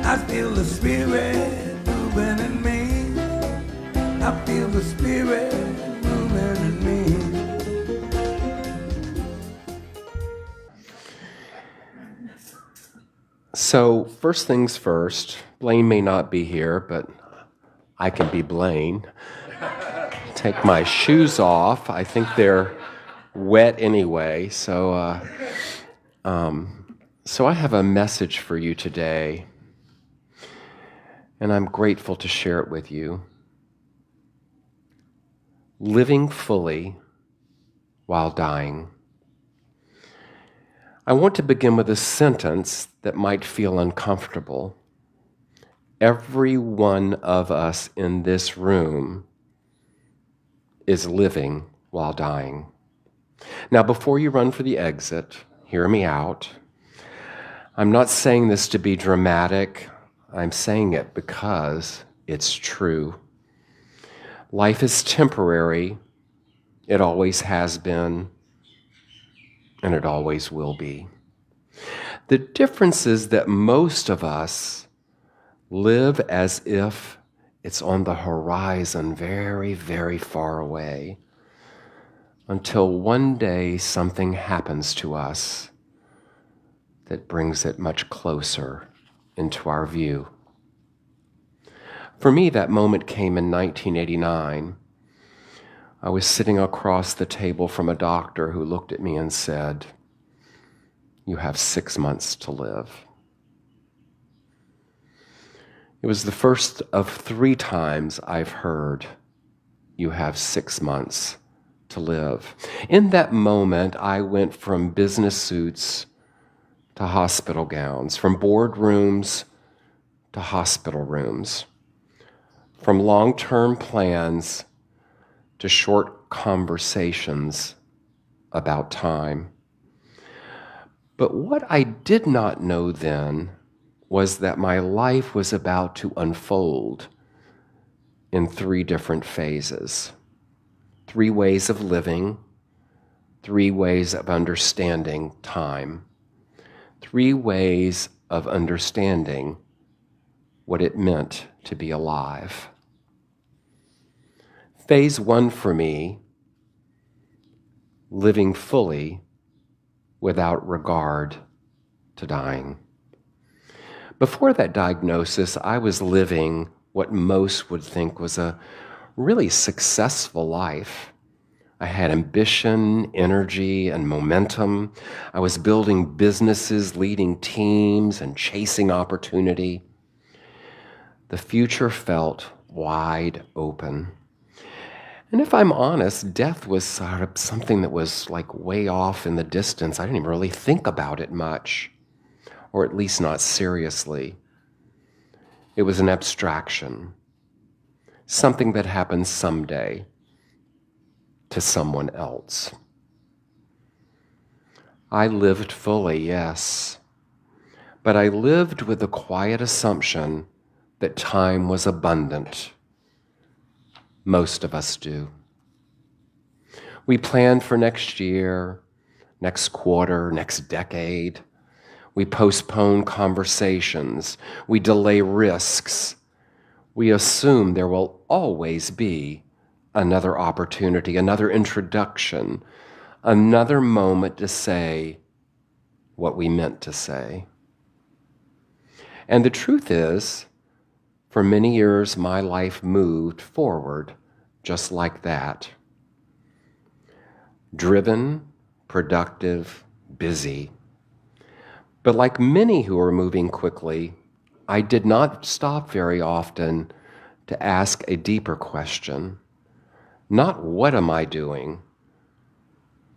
I feel the spirit moving in me. I feel the spirit moving in me. So, first things first, Blaine may not be here, but I can be Blaine. Take my shoes off. I think they're wet anyway. So I have a message for you today, and I'm grateful to share it with you. Living fully while dying. I want to begin with a sentence that might feel uncomfortable. Every one of us in this room is living while dying. Now, before you run for the exit, hear me out. I'm not saying this to be dramatic. I'm saying it because it's true. Life is temporary. It always has been, and it always will be. The difference is that most of us live as if it's on the horizon, very, very far away, until one day something happens to us that brings it much closer into our view. For me, that moment came in 1989. I was sitting across the table from a doctor who looked at me and said, "You have 6 months to live." It was the first of 3 times I've heard, "You have 6 months to live." In that moment, I went from business suits to hospital gowns, from boardrooms to hospital rooms, from long-term plans to short conversations about time. But what I did not know then was that my life was about to unfold in 3 different phases. 3 ways of living, 3 ways of understanding time, 3 ways of understanding what it meant to be alive. Phase 1 for me, living fully without regard to dying. Before that diagnosis, I was living what most would think was a really successful life. I had ambition, energy, and momentum. I was building businesses, leading teams, and chasing opportunity. The future felt wide open. And if I'm honest, death was sort of something that was like way off in the distance. I didn't even really think about it much, or at least not seriously. It was an abstraction, something that happens someday to someone else. I lived fully, yes, but I lived with the quiet assumption that time was abundant. Most of us do. We plan for next year, next quarter, next decade. We postpone conversations. We delay risks. We assume there will always be another opportunity, another introduction, another moment to say what we meant to say. And the truth is, for many years, my life moved forward just like that. Driven, productive, busy. But like many who are moving quickly, I did not stop very often to ask a deeper question. Not what am I doing,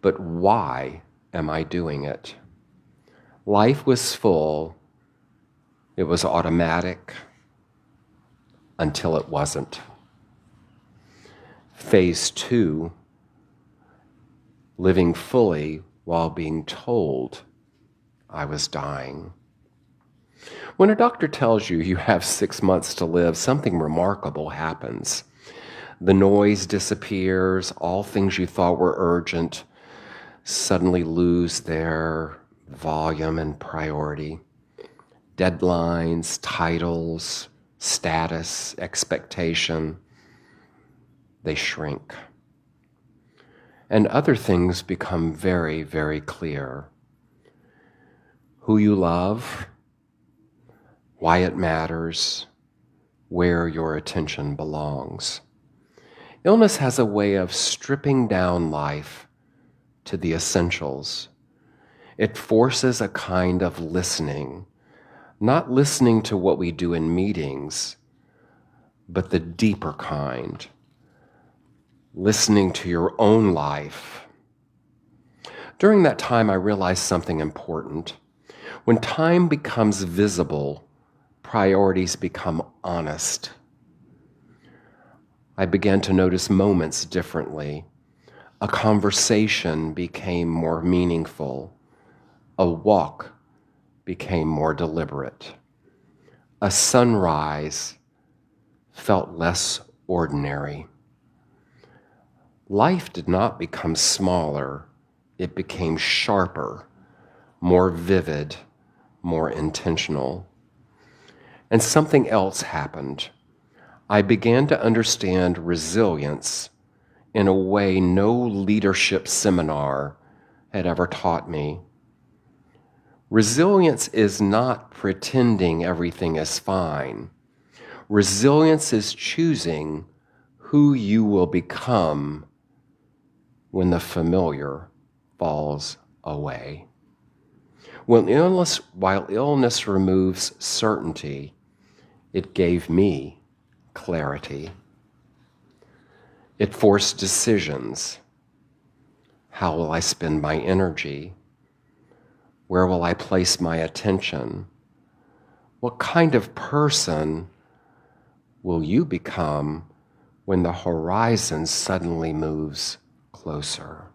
but why am I doing it? Life was full. It was automatic until it wasn't. Phase 2, living fully while being told I was dying. When a doctor tells you you have 6 months to live, something remarkable happens. The noise disappears, all things you thought were urgent suddenly lose their volume and priority. deadlines, titles, status, expectation, they shrink. And other things become very, very clear. Who you love, why it matters, where your attention belongs. Illness has a way of stripping down life to the essentials. It forces a kind of listening, not listening to what we do in meetings, but the deeper kind, listening to your own life. During that time, I realized something important. When time becomes visible, priorities become honest. I began to notice moments differently. A conversation became more meaningful. A walk became more deliberate. A sunrise felt less ordinary. Life did not become smaller. It became sharper, more vivid, more intentional. And something else happened. I began to understand resilience in a way no leadership seminar had ever taught me. Resilience is not pretending everything is fine. Resilience is choosing who you will become when the familiar falls away. While illness removes certainty, it gave me clarity. It forced decisions. How will I spend my energy? Where will I place my attention? What kind of person will you become when the horizon suddenly moves closer?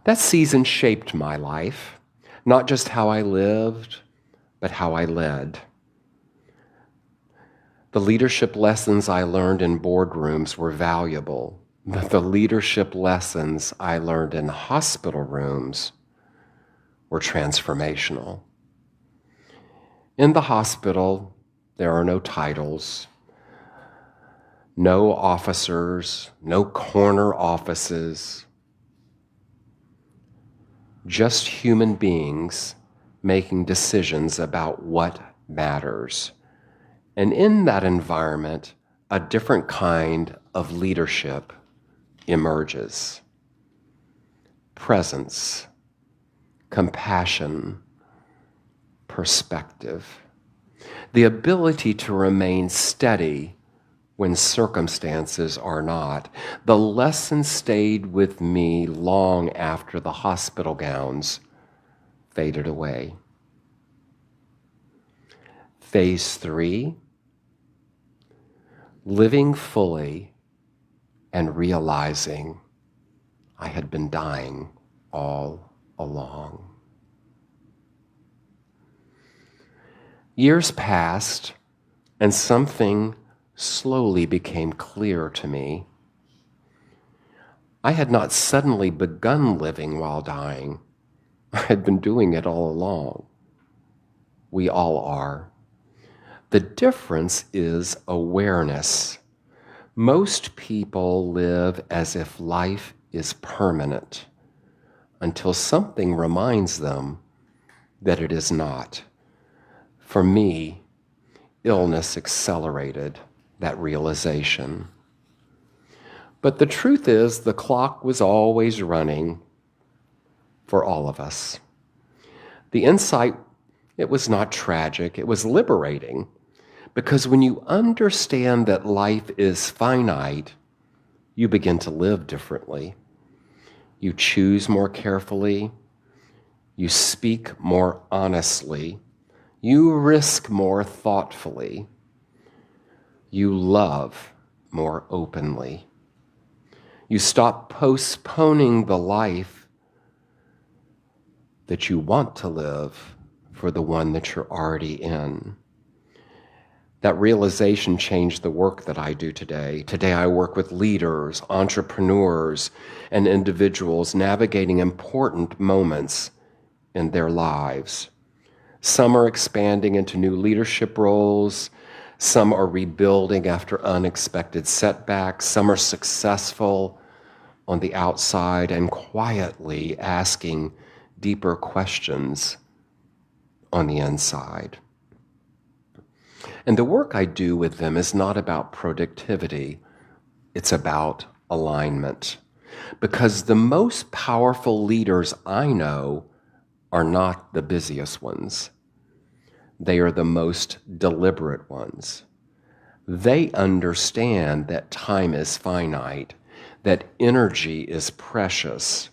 That season shaped my life, not just how I lived, but how I led. The leadership lessons I learned in boardrooms were valuable, but the leadership lessons I learned in hospital rooms were transformational. In the hospital, there are no titles, no officers, no corner offices, just human beings making decisions about what matters. And in that environment, a different kind of leadership emerges. Presence, compassion, perspective, the ability to remain steady when circumstances are not. The lesson stayed with me long after the hospital gowns faded away. Phase 3, living fully and realizing I had been dying all along. Years passed, and something slowly became clear to me. I had not suddenly begun living while dying. I had been doing it all along. We all are. The difference is awareness. Most people live as if life is permanent until something reminds them that it is not. For me, illness accelerated that realization. But the truth is, the clock was always running for all of us. The insight, it was not tragic, it was liberating, because when you understand that life is finite, you begin to live differently. You choose more carefully, you speak more honestly, you risk more thoughtfully, you love more openly. You stop postponing the life that you want to live for the one that you're already in. That realization changed the work that I do today. Today I work with leaders, entrepreneurs, and individuals navigating important moments in their lives. Some are expanding into new leadership roles. Some are rebuilding after unexpected setbacks. Some are successful on the outside and quietly asking deeper questions on the inside. And the work I do with them is not about productivity, it's about alignment. Because the most powerful leaders I know are not the busiest ones. They are the most deliberate ones. They understand that time is finite, that energy is precious,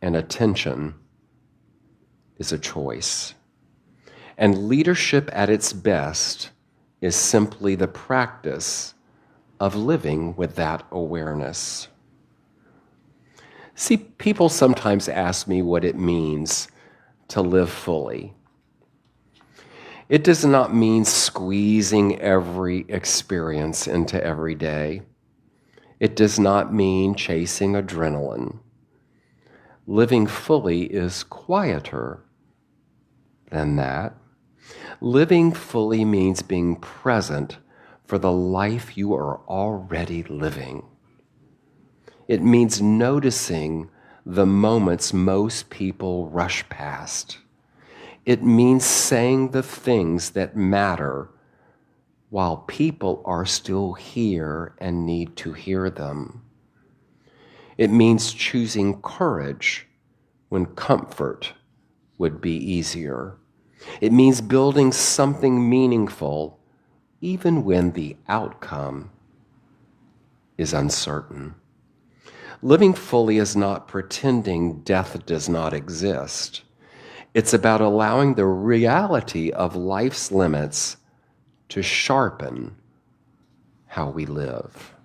and attention is a choice. And leadership at its best is simply the practice of living with that awareness. See, people sometimes ask me what it means to live fully. It does not mean squeezing every experience into every day. It does not mean chasing adrenaline. Living fully is quieter than that. Living fully means being present for the life you are already living. It means noticing the moments most people rush past. It means saying the things that matter while people are still here and need to hear them. It means choosing courage when comfort would be easier. It means building something meaningful even when the outcome is uncertain. Living fully is not pretending death does not exist. It's about allowing the reality of life's limits to sharpen how we live.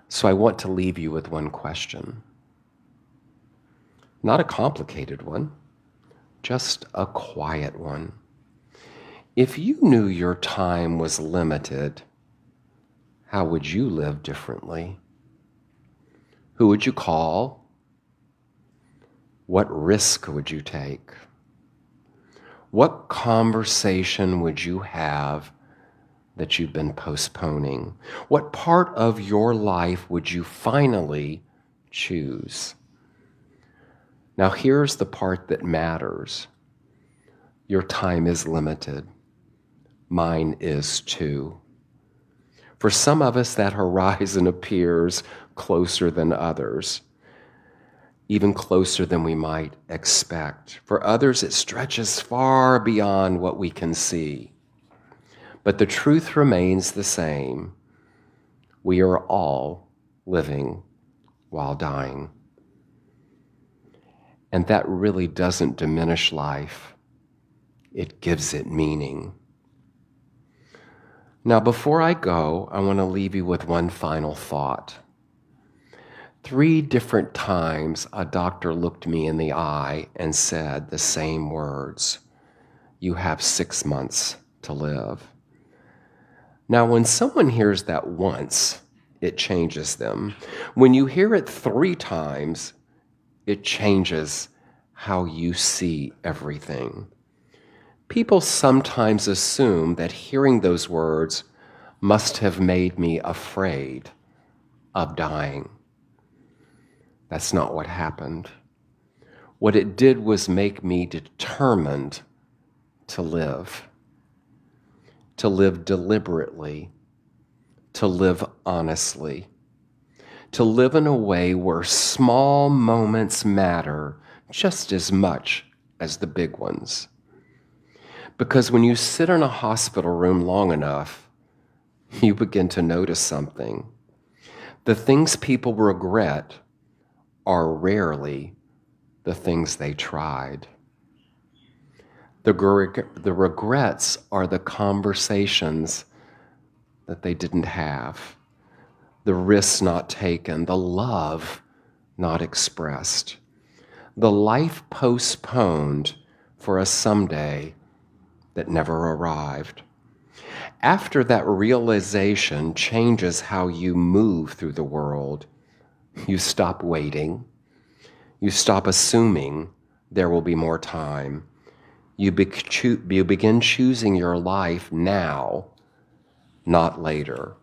So I want to leave you with one question. Not a complicated one, just a quiet one. If you knew your time was limited, how would you live differently? Who would you call? What risk would you take? What conversation would you have that you've been postponing? What part of your life would you finally choose? Now, here's the part that matters. Your time is limited. Mine is too. For some of us, that horizon appears closer than others, even closer than we might expect. For others, it stretches far beyond what we can see. But the truth remains the same. We are all living while dying. And that really doesn't diminish life. It gives it meaning. Now, before I go, I want to leave you with one final thought. 3 different times, a doctor looked me in the eye and said the same words: "You have 6 months to live." Now, when someone hears that once, it changes them. When you hear it 3 times, it changes how you see everything. People sometimes assume that hearing those words must have made me afraid of dying. That's not what happened. What it did was make me determined to live deliberately, to live honestly, to live in a way where small moments matter just as much as the big ones. Because when you sit in a hospital room long enough, you begin to notice something. The things people regret are rarely the things they tried. The regrets are the conversations that they didn't have, the risks not taken, the love not expressed, the life postponed for a someday that never arrived. After that realization changes how you move through the world, you stop waiting. You stop assuming there will be more time. You begin choosing your life now, not later.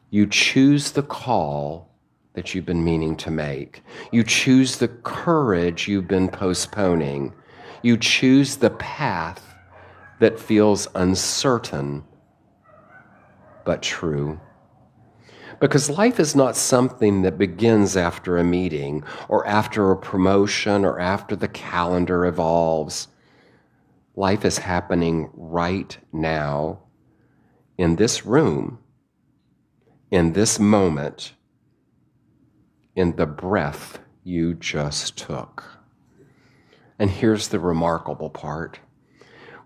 You choose the call that you've been meaning to make. You choose the courage you've been postponing. You choose the path that feels uncertain but true. Because life is not something that begins after a meeting or after a promotion or after the calendar evolves. Life is happening right now, in this room, in this moment, in the breath you just took. And here's the remarkable part.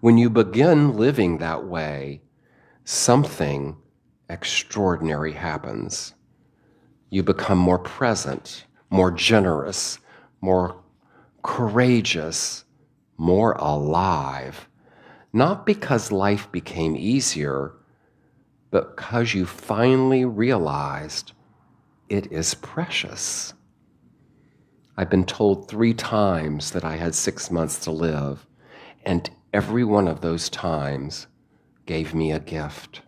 When you begin living that way, something extraordinary happens. You become more present, more generous, more courageous, more alive. Not because life became easier, but because you finally realized it is precious. I've been told 3 times that I had 6 months to live, and every one of those times gave me a gift.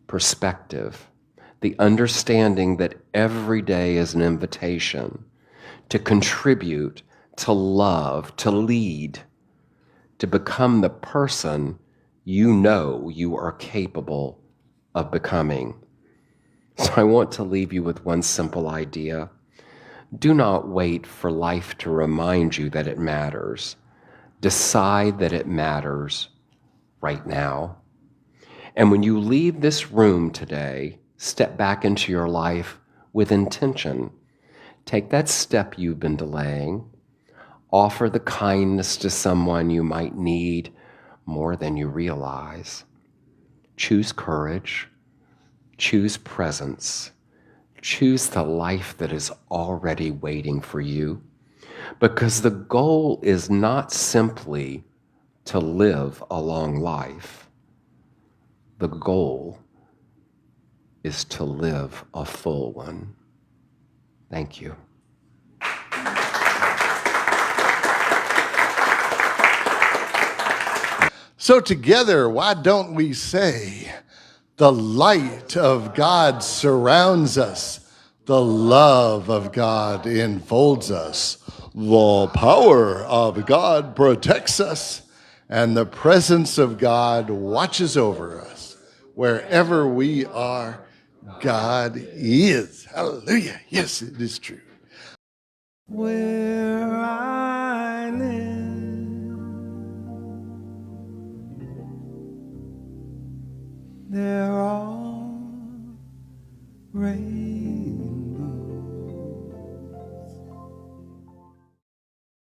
Perspective, the understanding that every day is an invitation to contribute, to love, to lead, to become the person you know you are capable of becoming. So I want to leave you with one simple idea. Do not wait for life to remind you that it matters. Decide that it matters right now. And when you leave this room today, step back into your life with intention. Take that step you've been delaying. Offer the kindness to someone you might need more than you realize. Choose courage. Choose presence. Choose the life that is already waiting for you. Because the goal is not simply to live a long life. The goal is to live a full one. Thank you. So together, why don't we say, the light of God surrounds us, the love of God enfolds us, the power of God protects us, and the presence of God watches over us. Wherever we are, God is. Hallelujah. Yes, it is true. Where I live, there are rain.